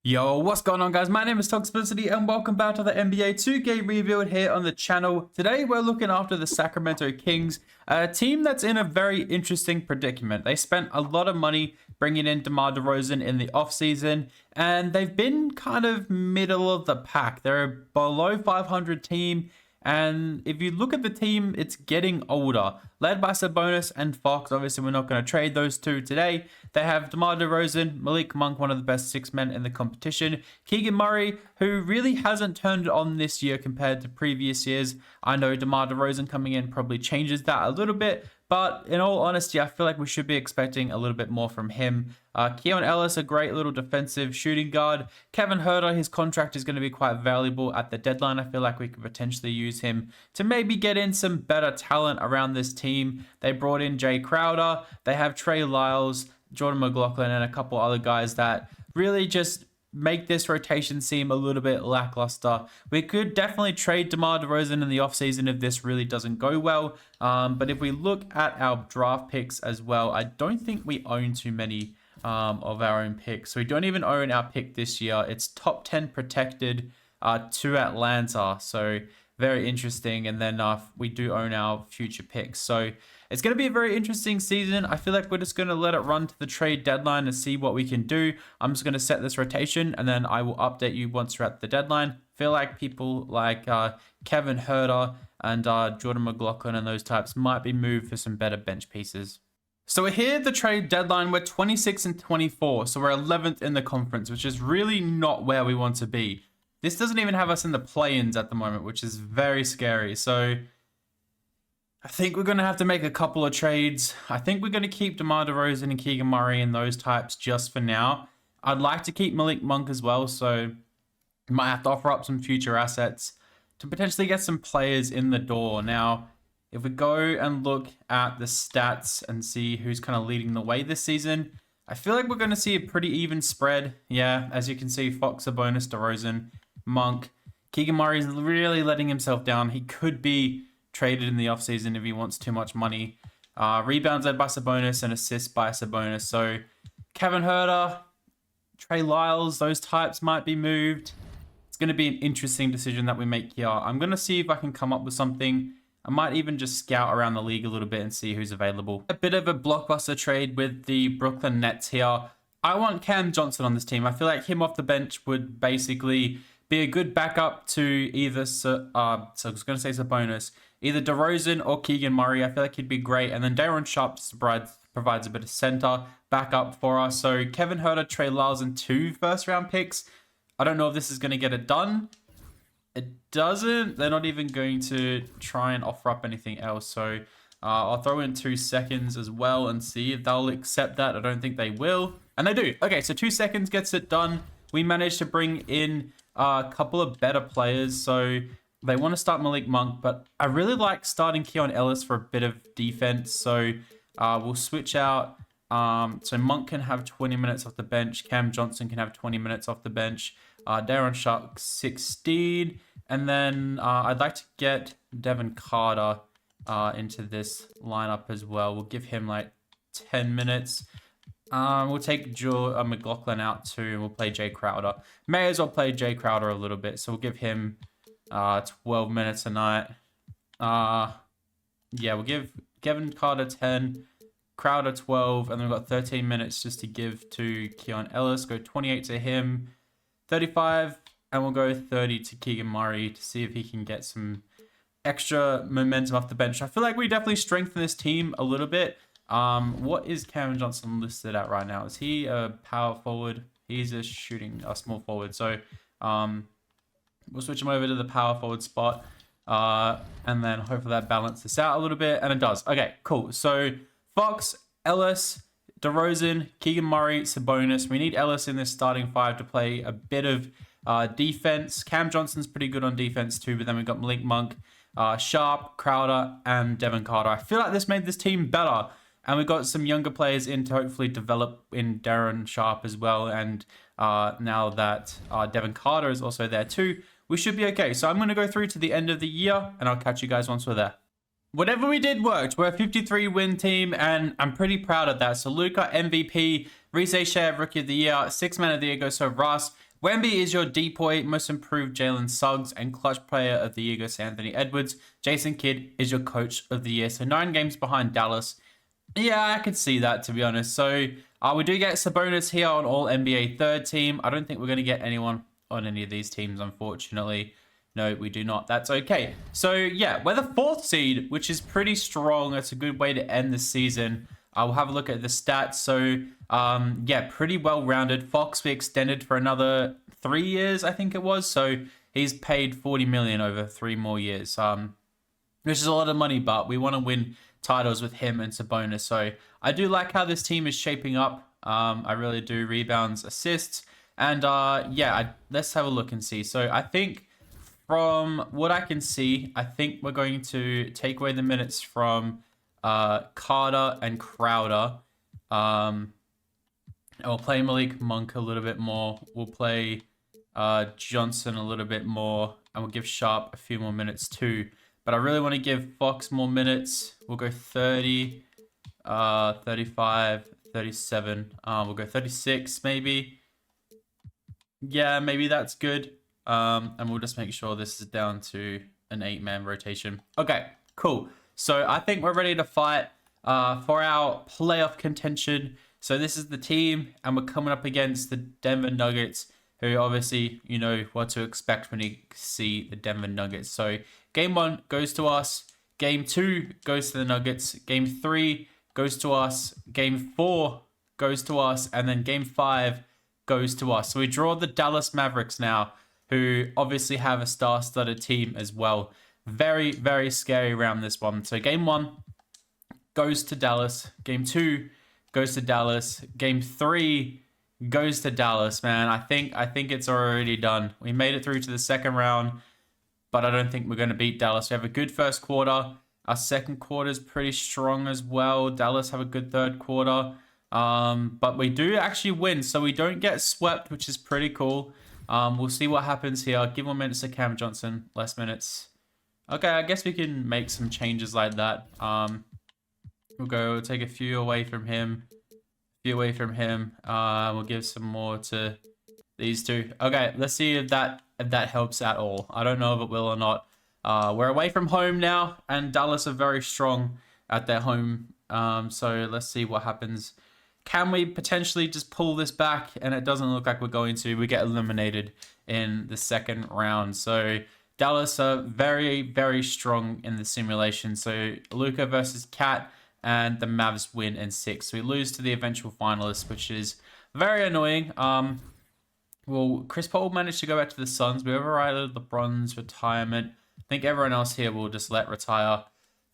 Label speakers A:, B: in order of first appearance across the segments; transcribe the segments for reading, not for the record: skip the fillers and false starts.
A: Yo, what's going on, guys? My name is Toxicity and welcome back to the NBA 2K rebuild here on the channel. Today we're looking after the Sacramento Kings, a team that's in a very interesting predicament. They spent a lot of money bringing in DeMar DeRozan in the offseason, and they've been kind of middle of the pack. They're a below 500 team, and if you look at the team, it's getting older. Led by Sabonis and Fox. Obviously, we're not going to trade those two today. They have DeMar DeRozan, Malik Monk, one of the best six men in the competition. Keegan Murray, who really hasn't turned on this year compared to previous years. I know DeMar DeRozan coming in probably changes that a little bit, but in all honesty, I feel like we should be expecting a little bit more from him. Keon Ellis, a great little defensive shooting guard. Kevin Huerter, his contract is going to be quite valuable at the deadline. I feel like we could potentially use him to maybe get in some better talent around this team. They brought in Jay Crowder. They have Trey Lyles, Jordan McLaughlin, and a couple other guys that really just make this rotation seem a little bit lackluster. We could definitely trade DeMar DeRozan in the offseason if this really doesn't go well. But if we look at our draft picks as well, I don't think we own too many of our own picks. So we don't even own our pick this year. It's top 10 protected to Atlanta. So very interesting. And then we do own our future picks. So it's going to be a very interesting season. I feel like we're just going to let it run to the trade deadline and see what we can do. I'm just going to set this rotation and then I will update you once we're at the deadline. I feel like people like Kevin Huerter and Jordan McLaughlin and those types might be moved for some better bench pieces. So we're here at the trade deadline. We're 26 and 24. So we're 11th in the conference, which is really not where we want to be. This doesn't even have us in the play-ins at the moment, which is very scary. So I think we're going to have to make a couple of trades. I think we're going to keep DeMar DeRozan and Keegan Murray and those types just for now. I'd like to keep Malik Monk as well, so might have to offer up some future assets to potentially get some players in the door. Now, if we go and look at the stats and see who's kind of leading the way this season, I feel like we're going to see a pretty even spread. Yeah, as you can see, Fox, Sabonis, DeRozan, Monk. Keegan Murray is really letting himself down. He could be traded in the offseason if he wants too much money. Rebounds led by Sabonis and assists by Sabonis. So Kevin Huerter, Trey Lyles, those types might be moved. It's going to be an interesting decision that we make here. I'm going to see if I can come up with something. I might even just scout around the league a little bit and see who's available. A bit of a blockbuster trade with the Brooklyn Nets here. I want Cam Johnson on this team. I feel like him off the bench would basically be a good backup to either, so I was going to say Sabonis, either DeRozan or Keegan Murray. I feel like he'd be great. And then Daron Sharp provides a bit of center backup for us. So Kevin Huerter, Trey Lyles, and 2 first-round picks. I don't know if this is going to get it done. It doesn't. They're not even going to try and offer up anything else. So I'll throw in 2 seconds as well and see if they'll accept that. I don't think they will. And they do. Okay, so 2 seconds gets it done. We managed to bring in a couple of better players. So they want to start Malik Monk, but I really like starting Keon Ellis for a bit of defense. So we'll switch out. So Monk can have 20 minutes off the bench. Cam Johnson can have 20 minutes off the bench. Daron Sharp 16. And then I'd like to get Devin Carter into this lineup as well. We'll give him like 10 minutes. We'll take McLaughlin out too, and we'll play Jay Crowder. May as well play Jay Crowder a little bit. So we'll give him 12 minutes a night. Yeah, we'll give Kevin Carter 10, Crowder 12, and then we've got 13 minutes just to give to Keon Ellis. Go 28 to him, 35, and we'll go 30 to Keegan Murray to see if he can get some extra momentum off the bench. I feel like we definitely strengthen this team a little bit. What is Cam Johnson listed at right now? Is he a power forward? He's a small forward. So we'll switch him over to the power forward spot. And then hopefully that balances this out a little bit. And it does. Okay, cool. So Fox, Ellis, DeRozan, Keegan Murray, Sabonis. We need Ellis in this starting 5 to play a bit of defense. Cam Johnson's pretty good on defense too. But then we've got Malik Monk, Sharp, Crowder, and Devin Carter. I feel like this made this team better. And we've got some younger players in to hopefully develop in Daron Sharp as well. And now that Devin Carter is also there too, we should be okay. So I'm going to go through to the end of the year, and I'll catch you guys once we're there. Whatever we did worked. We're a 53-win team, and I'm pretty proud of that. So Luka, MVP, Rize Shea, Rookie of the Year, 6 Man of the Year goes to Russ. Wemby is your depoy, most improved Jalen Suggs, and clutch player of the year goes to Anthony Edwards. Jason Kidd is your coach of the year. So 9 games behind Dallas. Yeah, I could see that, to be honest. So we do get Sabonis here on all NBA third team. I don't think we're going to get anyone on any of these teams, unfortunately. No, we do not. That's okay. So yeah, we're the 4th seed, which is pretty strong. That's a good way to end the season. We'll have a look at the stats. So yeah, pretty well-rounded. Fox we extended for another 3 years, I think it was. So he's paid $40 million over 3 more years, which is a lot of money, but we want to win titles with him and Sabonis. So I do like how this team is shaping up. I really do. Rebounds, assists, and yeah, let's have a look and see. So I think from what I can see, I think we're going to take away the minutes from Carter and Crowder. And we'll play Malik Monk a little bit more. We'll play Johnson a little bit more, and we'll give Sharp a few more minutes too. But I really want to give Fox more minutes. We'll go 30, 35, 37. We'll go 36 maybe. Yeah, maybe that's good. And we'll just make sure this is down to an 8-man rotation. Okay, cool. So I think we're ready to fight for our playoff contention. So this is the team, and we're coming up against the Denver Nuggets, who obviously you know what to expect when you see the Denver Nuggets. So game 1 goes to us. Game 2 goes to the Nuggets. Game 3 goes to us. Game 4 goes to us. And then game 5 goes to us. So we draw the Dallas Mavericks now, who obviously have a star-studded team as well. Very, very scary around this one. So game 1 goes to Dallas. Game 2 goes to Dallas. Game 3 goes to Dallas, man. I think it's already done. We made it through to the second round, but I don't think we're going to beat Dallas. We have a good first quarter. Our second quarter is pretty strong as well. Dallas have a good third quarter. But we do actually win, so we don't get swept, which is pretty cool. We'll see what happens here. Give more minutes to Cam Johnson. Less minutes. Okay, I guess we can make some changes like that. We'll take a few away from him. We'll give some more to these two. Okay, let's see if that helps at all. I don't know if it will or not. We're away from home now, and Dallas are very strong at their home. So let's see what happens. Can we potentially just pull this back? And it doesn't look like we're going to. We get eliminated in the second round. So Dallas are very, very strong in the simulation. So Luka versus Cat, and the Mavs win in 6. So we lose to the eventual finalists, which is very annoying. Well, Chris Paul managed to go back to the Suns. We overrided LeBron's retirement. I think everyone else here will just let retire.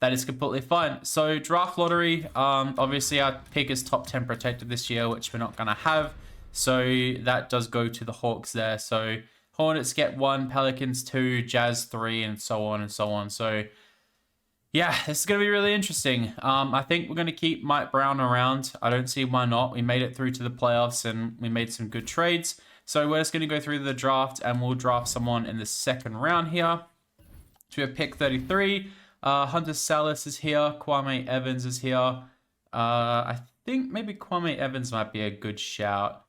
A: That is completely fine. So draft lottery, obviously our pick is top 10 protected this year, which we're not going to have. So that does go to the Hawks there. So Hornets get 1, Pelicans 2, Jazz 3, and so on and so on. So yeah, this is going to be really interesting. I think we're going to keep Mike Brown around. I don't see why not. We made it through to the playoffs, and we made some good trades. So we're just going to go through the draft, and we'll draft someone in the second round here. So we have pick 33. Hunter Salas is here. Kwame Evans is here. I think maybe Kwame Evans might be a good shout.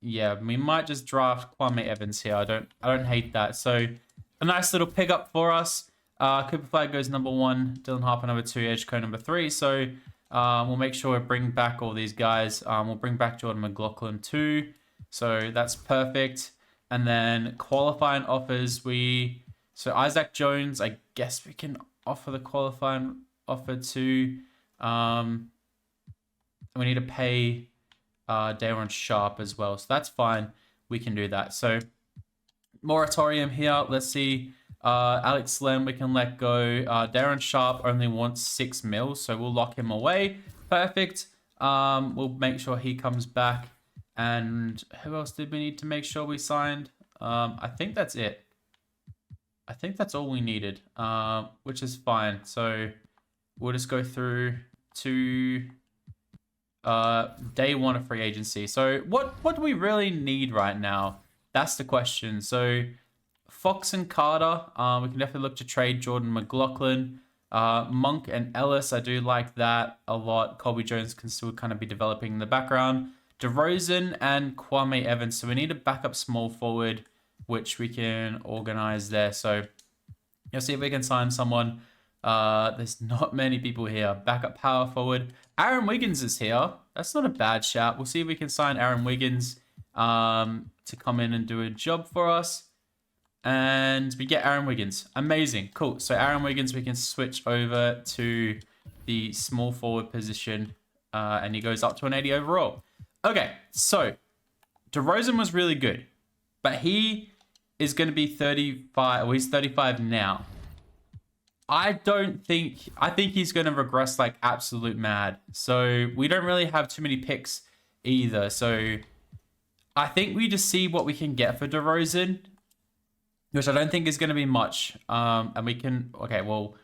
A: Yeah, we might just draft Kwame Evans here. I don't hate that. So a nice little pickup for us. Cooper Flag goes number 1. Dylan Harper number 2. Edge Code number 3. So we'll make sure we bring back all these guys. We'll bring back Jordan McLaughlin too. So that's perfect. And then qualifying offers, so Isaac Jones, I guess we can offer the qualifying offer to. We need to pay Daron Sharp as well. So that's fine. We can do that. So moratorium here. Let's see. Alex Len, we can let go. Daron Sharp only wants 6 mil, so we'll lock him away. Perfect. We'll make sure he comes back. And who else did we need to make sure we signed? I think that's it. I think that's all we needed, which is fine. So we'll just go through to day 1 of free agency. So what do we really need right now? That's the question. So Fox and Carter, we can definitely look to trade Jordan McLaughlin. Monk and Ellis, I do like that a lot. Colby Jones can still kind of be developing in the background. DeRozan and Kwame Evans. So we need a backup small forward, which we can organize there. So you'll see if we can sign someone. There's not many people here. Backup power forward. Aaron Wiggins is here. That's not a bad shout. We'll see if we can sign Aaron Wiggins to come in and do a job for us. And we get Aaron Wiggins. Amazing. Cool. So Aaron Wiggins, we can switch over to the small forward position. And he goes up to an 80 overall. Okay, so DeRozan was really good. But he is going to be 35. Well, he's 35 now. I think he's going to regress like absolute mad. So we don't really have too many picks either. So I think we just see what we can get for DeRozan, which I don't think is going to be much. And we can, okay, well,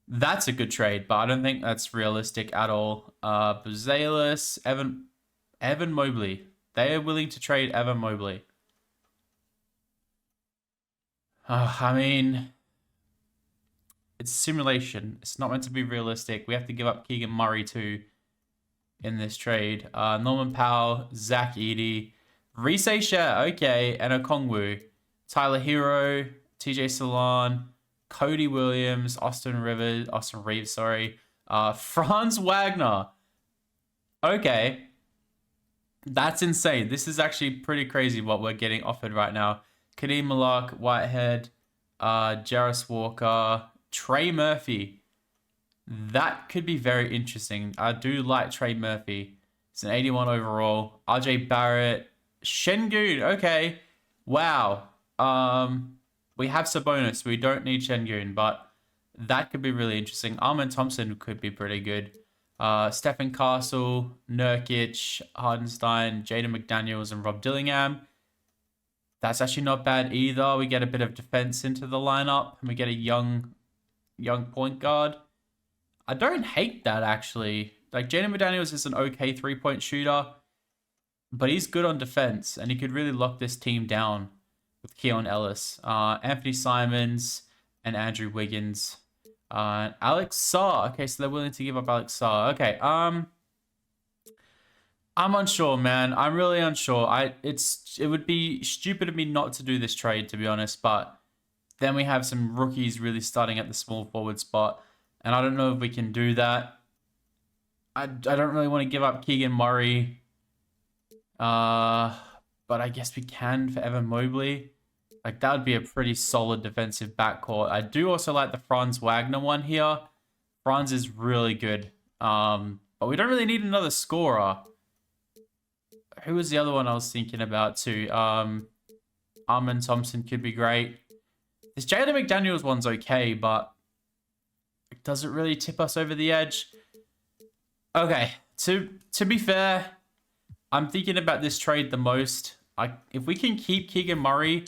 A: that's a good trade, but I don't think that's realistic at all. Buzelis, Evan Mobley. They are willing to trade Evan Mobley. I mean, it's a simulation. It's not meant to be realistic. We have to give up Keegan Murray too in this trade. Norman Powell, Zach Edey, Reese Share, okay, and Okongwu. Tyler Hero, TJ Salon, Cody Williams, Austin Reeves, sorry. Franz Wagner. Okay. That's insane. This is actually pretty crazy what we're getting offered right now. Kadeem Malak, Whitehead, Jarris Walker, Trey Murphy. That could be very interesting. I do like Trey Murphy. It's an 81 overall. RJ Barrett, Şengün. Okay. Wow. We have Sabonis. We don't need Şengün, but that could be really interesting. Armin Thompson could be pretty good. Stephen Castle, Nurkic, Hardenstein, Jaden McDaniels, and Rob Dillingham. That's actually not bad either. We get a bit of defense into the lineup, and we get a young point guard. I don't hate that, actually. Like, Jaden McDaniels is an okay three-point shooter, but he's good on defense, and he could really lock this team down with Keon Ellis, Anthony Simons, and Andrew Wiggins. Alex Sarr. Okay, so they're willing to give up Alex Sarr. Okay, I'm unsure, man. I'm really unsure. It would be stupid of me not to do this trade, to be honest, but then we have some rookies really starting at the small forward spot, and I don't know if we can do that. I don't really want to give up Keegan Murray, but I guess we can for Evan Mobley. Like, that would be a pretty solid defensive backcourt. I do also like the Franz Wagner one here. Franz is really good. But we don't really need another scorer. Who was the other one I was thinking about too? Armin Thompson could be great. This Jaden McDaniels one's okay, but it doesn't really tip us over the edge. Okay, to be fair, I'm thinking about this trade the most. If we can keep Keegan Murray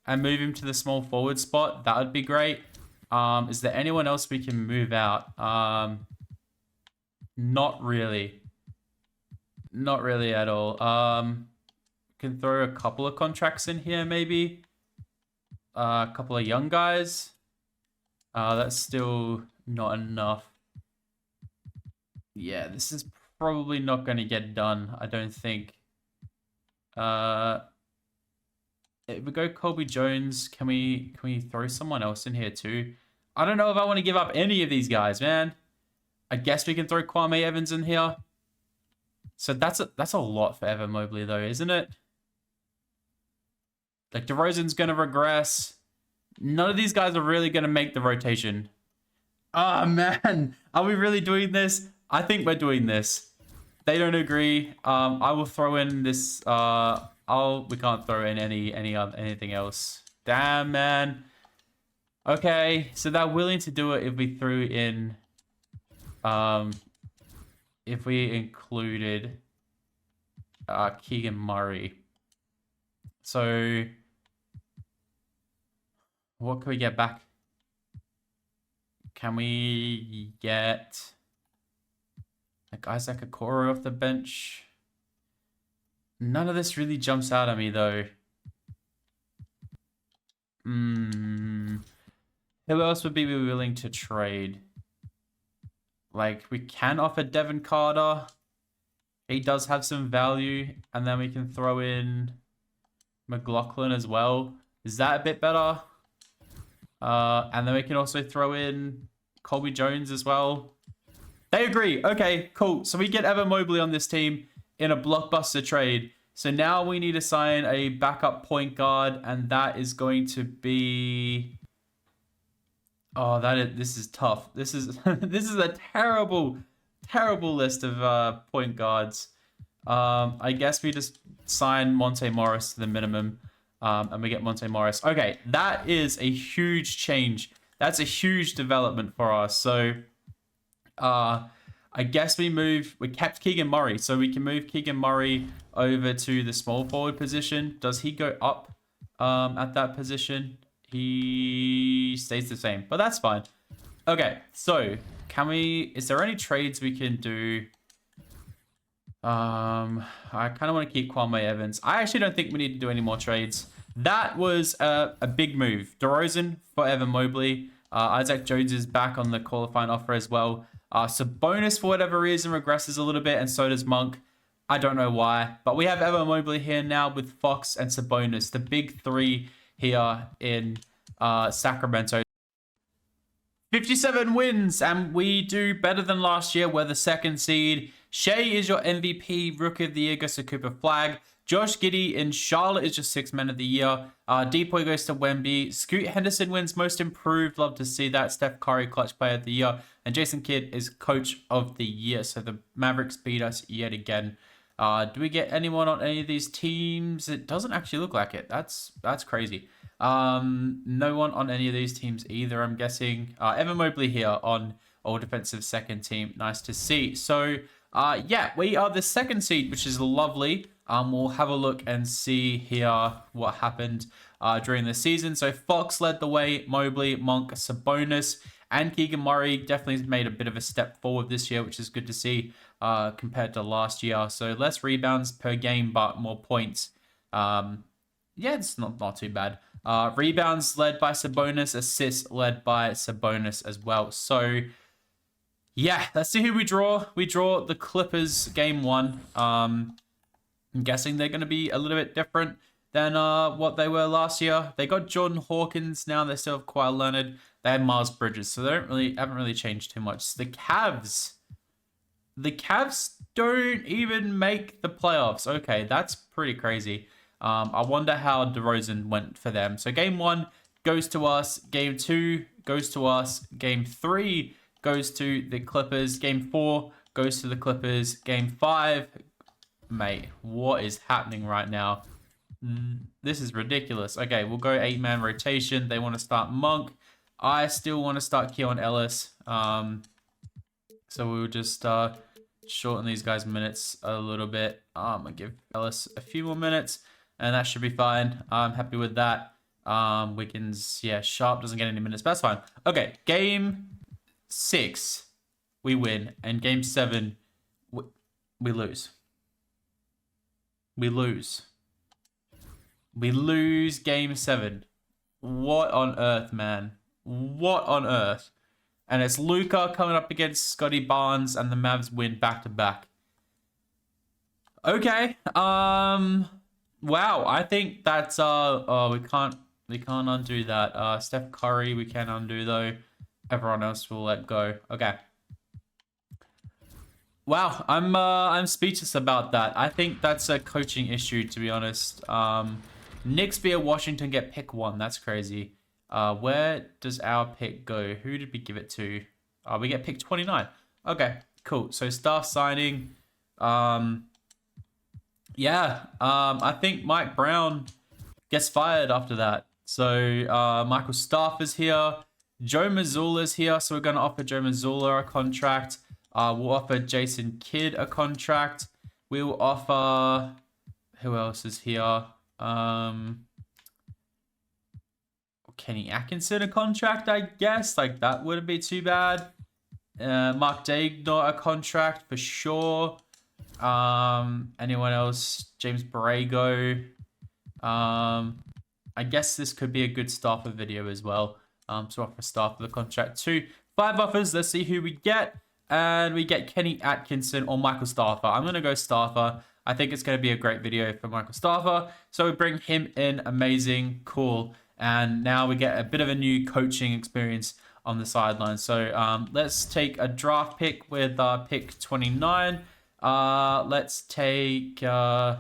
A: and move him to the small forward spot, that would be great. Is there anyone else we can move out? Not really. Not really at all. Can throw a couple of contracts in here, maybe. A couple of young guys. That's still not enough. Yeah, this is probably not going to get done, I don't think. If we go Colby Jones, can we throw someone else in here too? I don't know if I want to give up any of these guys, man. I guess we can throw Kwame Evans in here. So that's a lot for Evan Mobley though, isn't it? Like, DeRozan's going to regress. None of these guys are really going to make the rotation. Oh, man. Are we really doing this? I think we're doing this. They don't agree. I will throw in this. We can't throw in anything else. Damn, man. Okay, so they're willing to do it if we threw in. If we included Keegan Murray. So what can we get back? Can we get like Isaac Okoro off the bench? None of this really jumps out at me though. Who else would be willing to trade? Like, we can offer Devin Carter. He does have some value. And then we can throw in McLaughlin as well. Is that a bit better? And then we can also throw in Colby Jones as well. They agree. Okay, cool. So we get Evan Mobley on this team in a blockbuster trade. So now we need to sign a backup point guard, and that is going to be... Oh, this is tough. This is this is a terrible list of point guards. I guess we just sign Monte Morris to the minimum, and we get Monte Morris. Okay, that is a huge change. That's a huge development for us. So, I guess we kept Keegan Murray, so we can move Keegan Murray over to the small forward position. Does he go up at that position? He stays the same, but that's fine. Okay, so is there any trades we can do? I kind of want to keep Kwame Evans. I actually don't think we need to do any more trades. That was a big move. DeRozan for Evan Mobley. Isaac Jones is back on the qualifying offer as well. Sabonis, for whatever reason, regresses a little bit, and so does Monk. I don't know why. But we have Evan Mobley here now with Fox and Sabonis, the big three here in Sacramento. 57 wins, and we do better than last year. We're the second seed. Shea is your MVP. Rookie of the Year goes to Cooper Flag. Josh Giddey in Charlotte is just 6th man of the year. Depoy goes to Wemby. Scoot Henderson wins Most Improved. Love to see that. Steph Curry, Clutch Player of the Year. And Jason Kidd is Coach of the Year. So the Mavericks beat us yet again. Do we get anyone on any of these teams? It doesn't actually look like it. That's crazy. No one on any of these teams either, I'm guessing. Evan Mobley here on All Defensive second team. Nice to see. So, yeah, we are the second seed, which is lovely. We'll have a look and see here what happened during the season. So Fox led the way, Mobley, Monk, Sabonis, and Keegan Murray definitely made a bit of a step forward this year, which is good to see compared to last year. So less rebounds per game, but more points. Yeah, it's not too bad. Rebounds led by Sabonis, assists led by Sabonis as well. So yeah, let's see who we draw. We draw the Clippers game 1. I'm guessing they're going to be a little bit different than what they were last year. They got Jordan Hawkins now. They still have Kawhi Leonard. They have Miles Bridges, so they haven't really changed too much. The Cavs don't even make the playoffs. Okay, that's pretty crazy. I wonder how DeRozan went for them. So game 1 goes to us. Game 2 goes to us. Game 3 goes to the Clippers. Game 4 goes to the Clippers. Game 5... Mate, what is happening right now? This is ridiculous. Okay, we'll go 8-man rotation. They want to start Monk. I still want to start Keon Ellis. So we'll just shorten these guys' minutes a little bit. I'll give Ellis a few more minutes, and that should be fine. I'm happy with that. Wiggins, yeah, Sharp doesn't get any minutes, but that's fine. Okay, game 6, we win, and game 7, we lose. We lose game 7. What on earth, man? What on earth? And it's Luka coming up against Scotty Barnes, and the Mavs win back-to-back. Okay. Wow. I think that's we can't undo that. Steph Curry we can undo though. Everyone else will let go. Okay. Wow, I'm speechless about that. I think that's a coaching issue, to be honest. Knicks via Washington get pick 1. That's crazy. Where does our pick go? Who did we give it to? We get pick 29. Okay, cool. So staff signing. Yeah. I think Mike Brown gets fired after that. So Michael Stafford's here. Joe Mazzulla's here. So we're going to offer Joe Mazzulla a contract. We'll offer Jason Kidd a contract. We'll offer... Who else is here? Kenny Atkinson a contract, I guess. Like, that wouldn't be too bad. Mark Daigneault a contract for sure. Anyone else? James Borrego. I guess this could be a good start for video as well. So offer staff for the contract too. 5 offers. Let's see who we get. and we get Kenny Atkinson or Michael Stauffer. I'm going to go Stauffer. I think it's going to be a great video for Michael Stauffer. So we bring him in. Amazing. Cool. And now we get a bit of a new coaching experience on the sideline. So let's take a draft pick with pick 29. Let's take City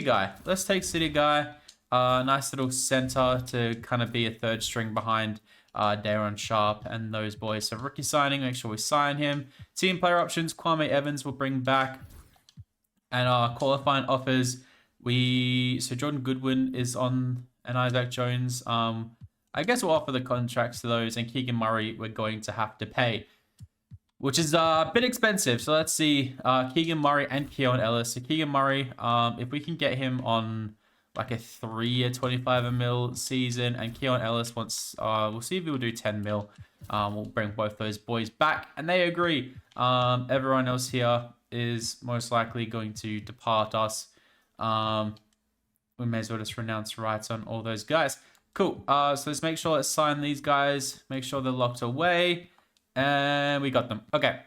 A: Guy. Let's take City Guy. Nice little center to kind of be a third string behind Daron Sharp and those boys. So rookie signing, make sure we sign him. Team player options, Kwame Evans will bring back. And qualifying offers, so Jordan Goodwin is on, and Isaac Jones. I guess we'll offer the contracts to those, and Keegan Murray we're going to have to pay, which is a bit expensive. So let's see, Keegan Murray and Keon Ellis. So Keegan Murray, if we can get him on like a 3-year, 25 mil season, and Keon Ellis wants, we'll see if he'll do 10 mil. We'll bring both those boys back, and they agree. Everyone else here is most likely going to depart us. We may as well just renounce rights on all those guys. Cool. So let's make sure, let's sign these guys. Make sure they're locked away. And we got them. Okay.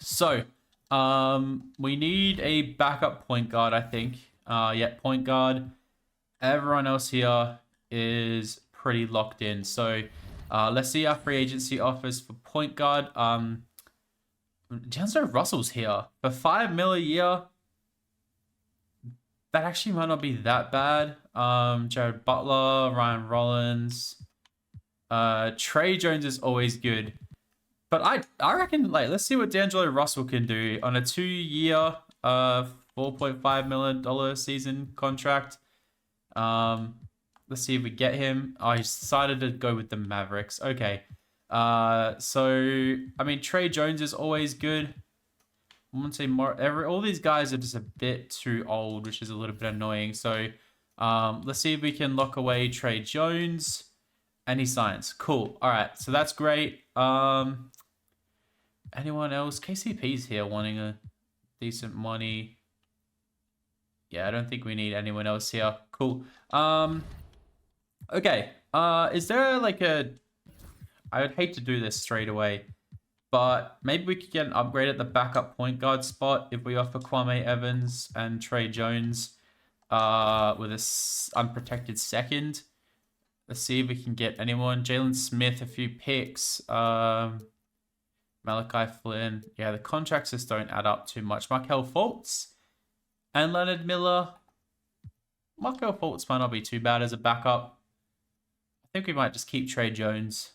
A: So, we need a backup point guard, I think. Yeah, point guard. Everyone else here is pretty locked in. So, let's see our free agency offers for point guard. D'Angelo Russell's here for $5 million a year. That actually might not be that bad. Jared Butler, Ryan Rollins, Trey Jones is always good. But I reckon, like, let's see what D'Angelo Russell can do on a 2-year, $4.5 million season contract. Let's see if we get him. Oh, he's decided to go with the Mavericks. Okay. So, I mean, Trey Jones is always good. I want to say more. All these guys are just a bit too old, which is a little bit annoying. So, let's see if we can lock away Trey Jones, and he signs. Cool. All right. So that's great. Anyone else? KCP's here wanting a decent money. Yeah, I don't think we need anyone else here. Cool. Okay. Is there like I would hate to do this straight away, but maybe we could get an upgrade at the backup point guard spot if we offer Kwame Evans and Trey Jones with a unprotected second. Let's see if we can get anyone. Jalen Smith, a few picks. Malachi Flynn. Yeah, the contracts just don't add up too much. Markelle Fultz and Leonard Miller. Markelle Fultz might not be too bad as a backup. I think we might just keep Trey Jones.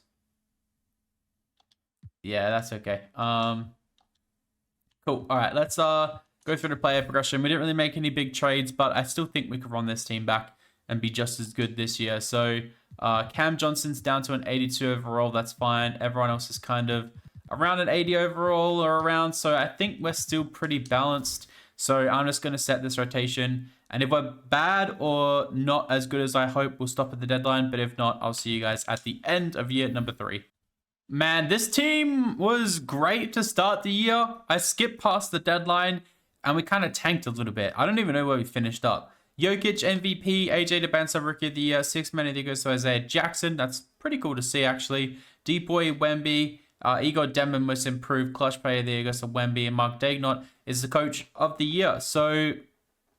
A: Yeah, that's okay. Cool. All right, let's go through the player progression. We didn't really make any big trades, but I still think we could run this team back and be just as good this year. So Cam Johnson's down to an 82 overall. That's fine. Everyone else is kind of around an 80 overall or around. So I think we're still pretty balanced. So I'm just going to set this rotation. And if we're bad or not as good as I hope, we'll stop at the deadline. But if not, I'll see you guys at the end of year number 3. Man, this team was great to start the year. I skipped past the deadline and we kind of tanked a little bit. I don't even know where we finished up. Jokic MVP, AJ DeBanza Rookie of the Year, 6 man of the year goes to Isaiah Jackson. That's pretty cool to see, actually. D-Boy Wemby, Igor Denman most improved clutch player of the year goes to Wemby, and Mark Daigneault is the coach of the year. So,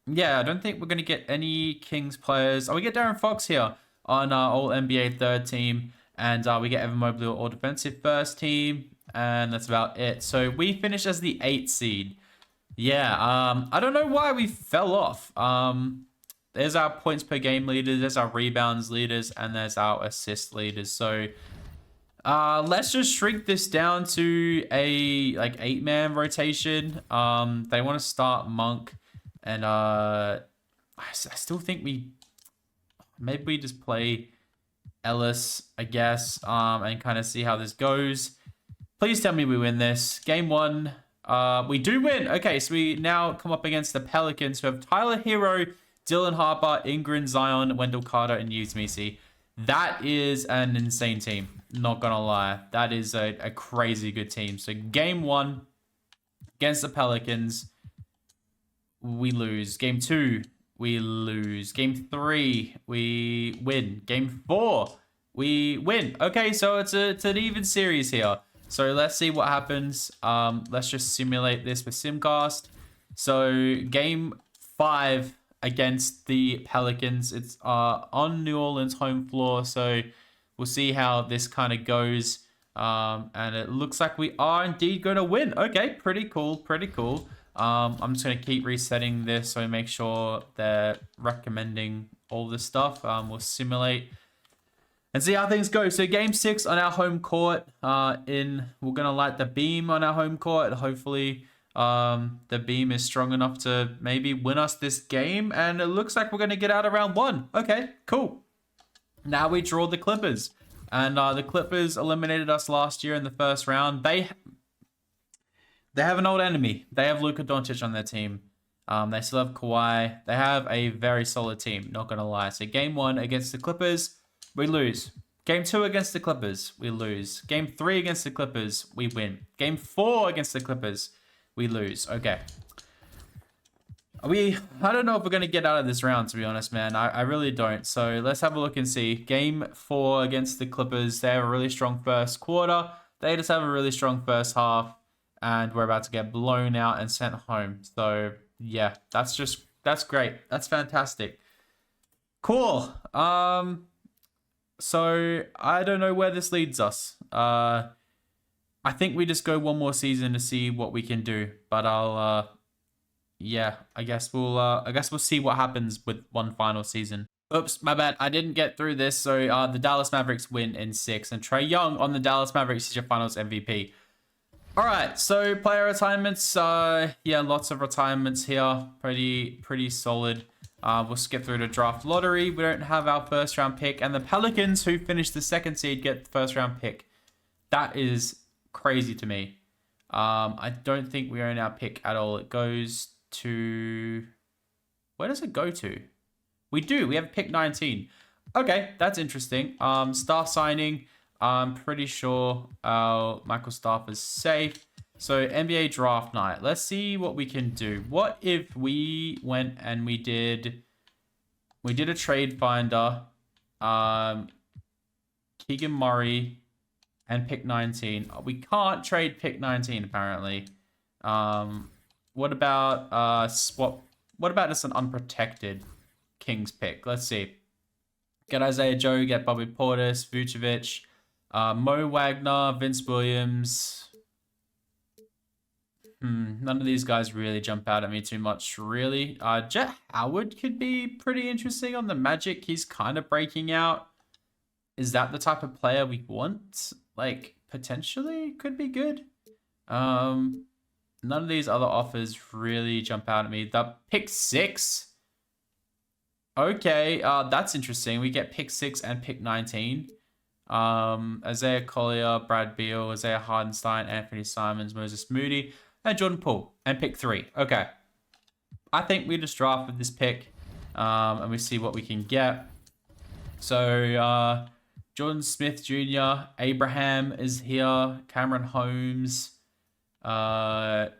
A: yeah, I don't think we're going to get any Kings players. Oh, we get Darren Fox here on our All-NBA third team. And we get Evan Mobley all defensive first team. And that's about it. So we finished as the 8th seed. Yeah, I don't know why we fell off. There's our points per game leaders. There's our rebounds leaders. And there's our assist leaders. So let's just shrink this down to a 8-man rotation. They want to start Monk. And I still think maybe we just play Ellis, I guess, and kind of see how this goes. Please tell me we win this. Game 1, we do win. Okay, so we now come up against the Pelicans, who have Tyler Hero, Dylan Harper, Ingrid Zion, Wendell Carter, and Hughes Misi. That is an insane team. Not gonna lie. That is a crazy good team. So game 1 against the Pelicans, we lose. Game 2, we lose. Game 3, we win. Game 4, we win. Okay, so it's an even series here. So let's see what happens. Let's just simulate this with Simcast. So game 5 against the Pelicans. It's on New Orleans home floor. So we'll see how this kind of goes. And it looks like we are indeed going to win. Okay, pretty cool, pretty cool. I'm just going to keep resetting this so I make sure they're recommending all this stuff. We'll simulate and see how things go. So game 6 on our home court. We're gonna light the beam on our home court. Hopefully, the beam is strong enough to maybe win us this game. And it looks like we're gonna get out of round 1. Okay, cool. Now we draw the Clippers, and the Clippers eliminated us last year in the first round. They have an old enemy. They have Luka Doncic on their team. They still have Kawhi. They have a very solid team. Not gonna lie. So game 1 against the Clippers. We lose. Game 2 against the Clippers, we lose. Game 3 against the Clippers, we win. Game 4 against the Clippers, we lose. Okay. I don't know if we're going to get out of this round, to be honest, man. I really don't. So let's have a look and see. Game 4 against the Clippers, they have a really strong first quarter. They just have a really strong first half. And we're about to get blown out and sent home. So, yeah, that's great. That's fantastic. Cool. So, I don't know where this leads us. I think we just go one more season to see what we can do. But yeah, I guess we'll see what happens with one final season. Oops, my bad. I didn't get through this. So, the Dallas Mavericks win in 6. And Trae Young on the Dallas Mavericks is your finals MVP. All right, so player retirements. Yeah, lots of retirements here. Pretty solid. We'll skip through the draft lottery. We don't have our first round pick. And the Pelicans, who finished the 2nd seed, get the first round pick. That is crazy to me. I don't think we own our pick at all. It goes to... Where does it go to? We do. We have pick 19. Okay, that's interesting. Star signing. I'm pretty sure Michael Staff is safe. So NBA draft night. Let's see what we can do. What if we went and we did a trade finder, Keegan Murray, and pick 19. We can't trade pick 19 apparently. What about swap? What about just an unprotected Kings pick? Let's see. Get Isaiah Joe. Get Bobby Portis, Vucevic, Mo Wagner, Vince Williams. None of these guys really jump out at me too much, really. Jet Howard could be pretty interesting on the Magic. He's kind of breaking out. Is that the type of player we want? Like, potentially could be good. None of these other offers really jump out at me. The pick 6. Okay, that's interesting. We get pick 6 and pick 19. Isaiah Collier, Brad Beal, Isaiah Hardenstein, Anthony Simons, Moses Moody, and Jordan Poole, and pick 3. Okay. I think we just drafted this pick, and we see what we can get. So, Jordan Smith Jr., Abraham is here, Cameron Holmes. Cameron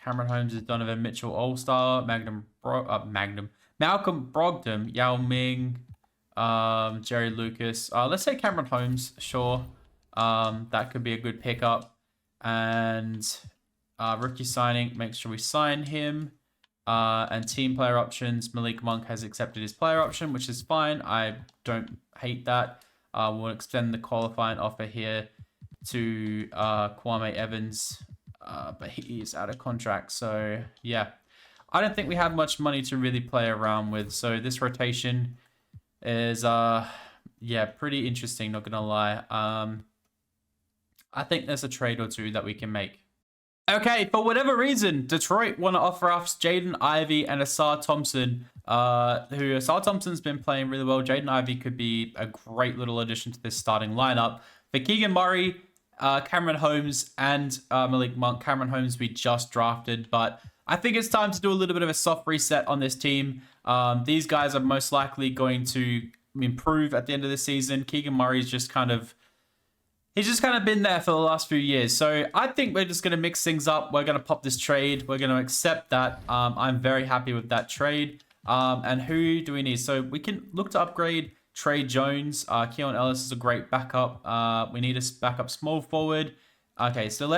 A: Holmes is Donovan Mitchell All-Star, Malcolm Brogdon, Yao Ming, Jerry Lucas. Let's say Cameron Holmes, sure. That could be a good pickup. And rookie signing, make sure we sign him. And team player options, Malik Monk has accepted his player option, which is fine. I don't hate that. We'll extend the qualifying offer here to Kwame Evans, but he is out of contract. So, yeah. I don't think we have much money to really play around with. So, this rotation is, yeah, pretty interesting, not going to lie. I think there's a trade or two that we can make. Okay, for whatever reason, Detroit want to offer us Jaden Ivey and Asar Thompson, who Asar Thompson's been playing really well. Jaden Ivey could be a great little addition to this starting lineup. For Keegan Murray, Cameron Holmes, and Malik Monk. Cameron Holmes we just drafted, but I think it's time to do a little bit of a soft reset on this team. These guys are most likely going to improve at the end of the season. Keegan Murray's just kind of... He's just kind of been there for the last few years. So I think we're just going to mix things up. We're going to pop this trade. We're going to accept that. I'm very happy with that trade. And who do we need? So we can look to upgrade Trey Jones. Keon Ellis is a great backup. We need a backup small forward. Okay, so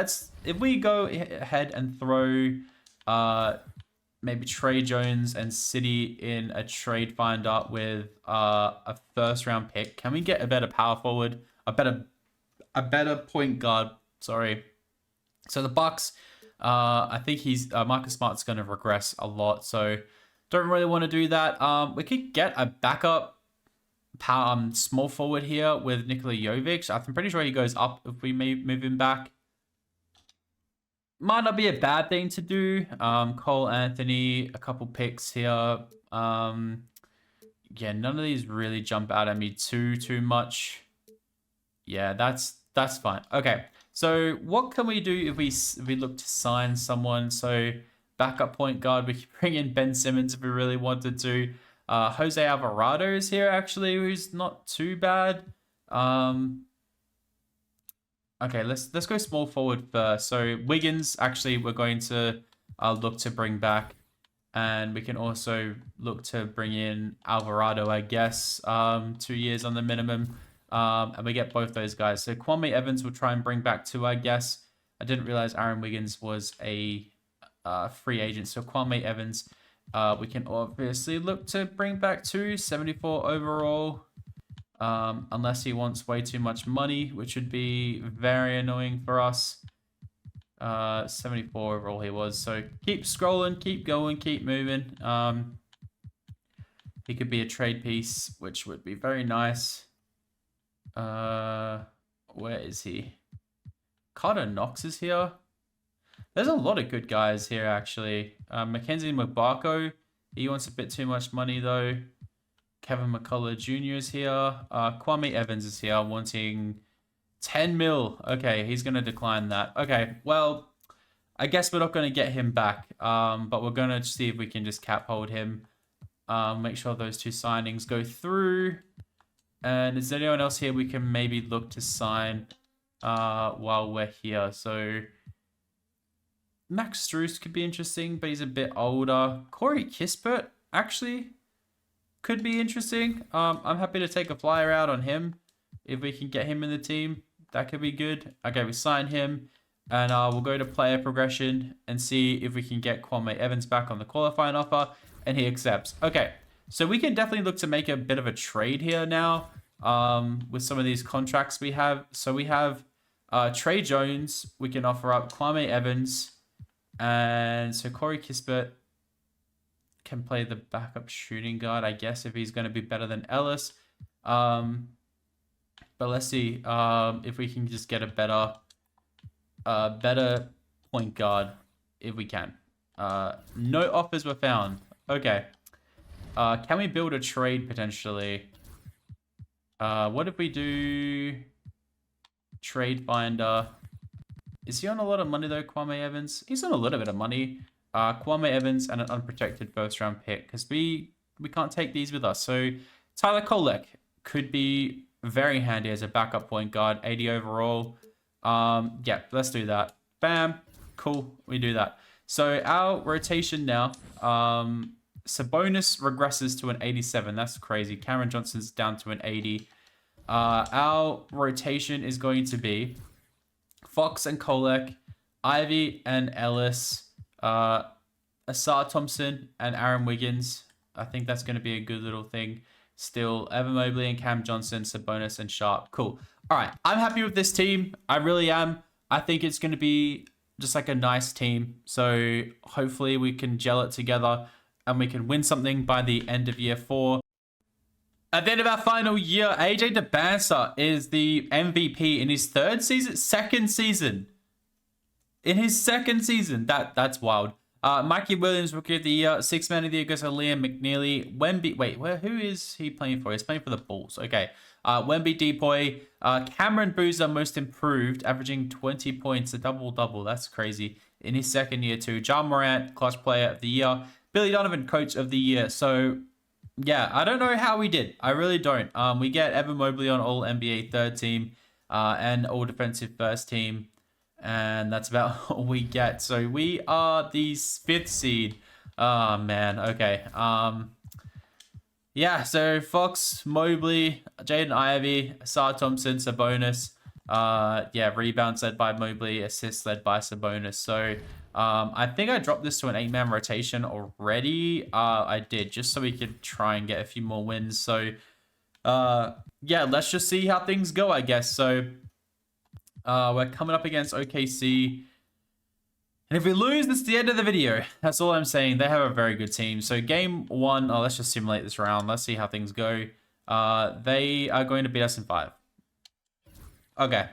A: if we go ahead and throw maybe Trey Jones and City in a trade finder with a first round pick, can we get a better power forward? A better point guard, sorry. So the Bucks, I think Marcus Smart's going to regress a lot, so don't really want to do that. We could get a backup small forward here with Nikola Jovic. I'm pretty sure he goes up if we move him back. Might not be a bad thing to do. Cole Anthony, a couple picks here. Yeah, none of these really jump out at me too much. Yeah, that's fine. Okay, so what can we do if we look to sign someone? So backup point guard, we could bring in Ben Simmons if we really wanted to. Jose Alvarado is here actually, who's not too bad. Okay, let's go small forward first. So Wiggins, actually, we're going to look to bring back, and we can also look to bring in Alvarado, I guess. 2 years on the minimum, and we get both those guys. So Kwame Evans will try and bring back too, I guess. I didn't realize Aaron Wiggins was a free agent. So Kwame Evans, we can obviously look to bring back too. 74 overall. Unless he wants way too much money, which would be very annoying for us. 74 overall he was. So keep scrolling, keep going, keep moving. He could be a trade piece, which would be very nice. Where is he? Carter Knox is here. There's a lot of good guys here, actually. Mackenzie Mbako, he wants a bit too much money, though. Kevin McCullough Jr. is here. Kwame Evans is here, wanting 10 mil. Okay, he's going to decline that. Okay, well, I guess we're not going to get him back. But we're going to see if we can just cap hold him. Make sure those two signings go through. And is there anyone else here we can maybe look to sign while we're here? So Max Strus could be interesting, but he's a bit older. Corey Kispert, actually, could be interesting. I'm happy to take a flyer out on him. If we can get him in the team, that could be good. Okay, we sign him. And we'll go to player progression and see if we can get Kwame Evans back on the qualifying offer. And he accepts. Okay, so we can definitely look to make a bit of a trade here now with some of these contracts we have. So we have Trey Jones. We can offer up Kwame Evans. And so Corey Kispert can play the backup shooting guard, I guess, if he's going to be better than Ellis. But let's see if we can just get a better point guard if we can. No offers were found. Okay. Can we build a trade potentially? What if we do trade finder? Is he on a lot of money though, Kwame Evans? He's on a little bit of money. Kwame Evans and an unprotected first round pick, because we can't take these with us. So Tyler Kolek could be very handy as a backup point guard, 80 overall. Yeah, let's do that. Bam. Cool. We do that. So our rotation now, Sabonis regresses to an 87. That's crazy. Cameron Johnson's down to an 80. Our rotation is going to be Fox and Kolek, Ivy and Ellis, Asar Thompson and Aaron Wiggins. I think that's going to be a good little thing. Still, Evan Mobley and Cam Johnson, Sabonis and Sharp. Cool. All right. I'm happy with this team. I really am. I think it's going to be just like a nice team. So hopefully we can gel it together and we can win something by the end of year 4. At the end of our final year, AJ DeBansa is the MVP in his second season. In his second season. That's wild. Mikey Williams, Rookie of the Year. Sixth Man of the Year goes to Liam McNeely. Wemby, wait, who is he playing for? He's playing for the Bulls. Okay. Wemby Depoy. Cameron Boozer, Most Improved, averaging 20 points, a double-double. That's crazy. In his second year too. John Morant, Clutch Player of the Year. Billy Donovan, Coach of the Year. So, yeah, I don't know how we did. I really don't. We get Evan Mobley on All NBA third team and All Defensive first team. And that's about all we get. So we are the 5th seed. Oh, man. Okay. yeah, so Fox, Mobley, Jaden Ivey, Asar Thompson, Sabonis. Yeah, rebounds led by Mobley, assists led by Sabonis. So I think I dropped this to an 8-man rotation already. I did, just so we could try and get a few more wins. So yeah, let's just see how things go, I guess. So we're coming up against OKC. And if we lose, that's the end of the video. That's all I'm saying. They have a very good team. So game 1, let's just simulate this round. Let's see how things go. They are going to beat us in 5. Okay.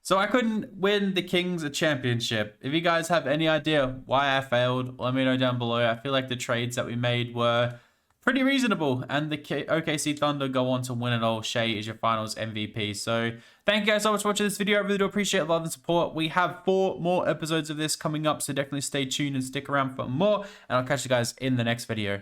A: So I couldn't win the Kings a championship. If you guys have any idea why I failed, let me know down below. I feel like the trades that we made were pretty reasonable, and the OKC Thunder go on to win it all. Shea is your finals MVP. So thank you guys so much for watching this video. I really do appreciate the love and support. We have 4 more episodes of this coming up, so definitely stay tuned and stick around for more, and I'll catch you guys in the next video.